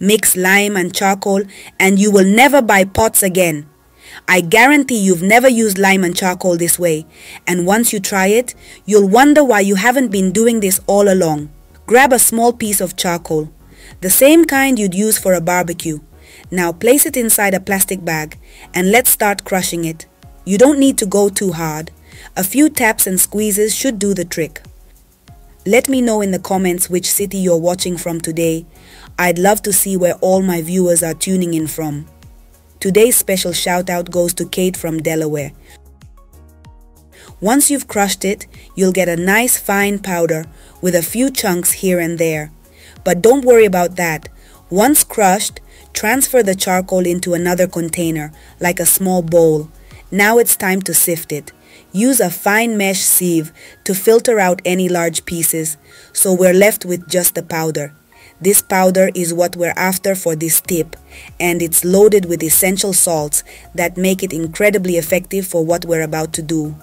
Mix lime and charcoal and you will never buy pots again. I guarantee you've never used lime and charcoal this way, and once you try it, you'll wonder why you haven't been doing this all along. Grab a small piece of charcoal, the same kind you'd use for a barbecue. Now place it inside a plastic bag and let's start crushing it. You don't need to go too hard. A few taps and squeezes should do the trick. Let me know in the comments which city you're watching from today. I'd love to see where all my viewers are tuning in from. Today's special shout out goes to Kate from Delaware. Once you've crushed it, you'll get a nice fine powder with a few chunks here and there. But don't worry about that. Once crushed, transfer the charcoal into another container, like a small bowl. Now it's time to sift it. Use a fine mesh sieve to filter out any large pieces, so we're left with just the powder. This powder is what we're after for this tip, and it's loaded with essential salts that make it incredibly effective for what we're about to do.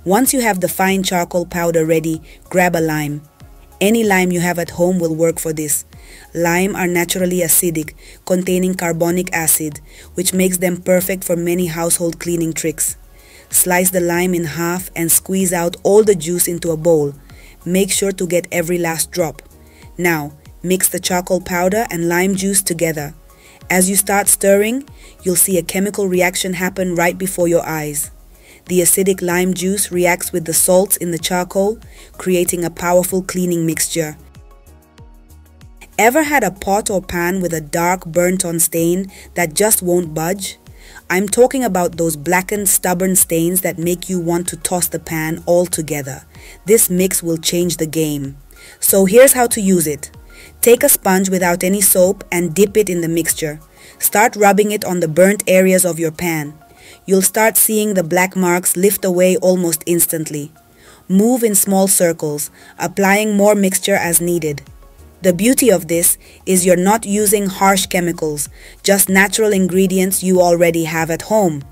Once you have the fine charcoal powder ready, grab a lime. Any lime you have at home will work for this. Lime are naturally acidic, containing carbonic acid, which makes them perfect for many household cleaning tricks. Slice the lime in half and squeeze out all the juice into a bowl. Make sure to get every last drop. Now, mix the charcoal powder and lime juice together. As you start stirring, you'll see a chemical reaction happen right before your eyes. The acidic lime juice reacts with the salts in the charcoal, creating a powerful cleaning mixture. Ever had a pot or pan with a dark burnt-on stain that just won't budge? I'm talking about those blackened, stubborn stains that make you want to toss the pan altogether. This mix will change the game. So here's how to use it. Take a sponge without any soap and dip it in the mixture. Start rubbing it on the burnt areas of your pan. You'll start seeing the black marks lift away almost instantly. Move in small circles, applying more mixture as needed. The beauty of this is you're not using harsh chemicals, just natural ingredients you already have at home.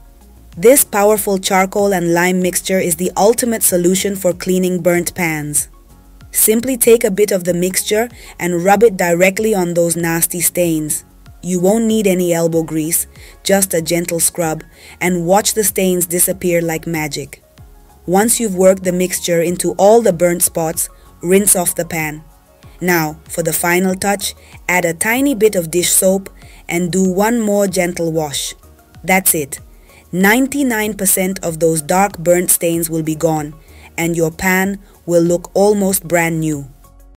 This powerful charcoal and lime mixture is the ultimate solution for cleaning burnt pans. Simply take a bit of the mixture and rub it directly on those nasty stains. You won't need any elbow grease, just a gentle scrub, and watch the stains disappear like magic. Once you've worked the mixture into all the burnt spots, rinse off the pan. Now, for the final touch, add a tiny bit of dish soap and do one more gentle wash. That's it. 99% of those dark burnt stains will be gone, and your pan will look almost brand new.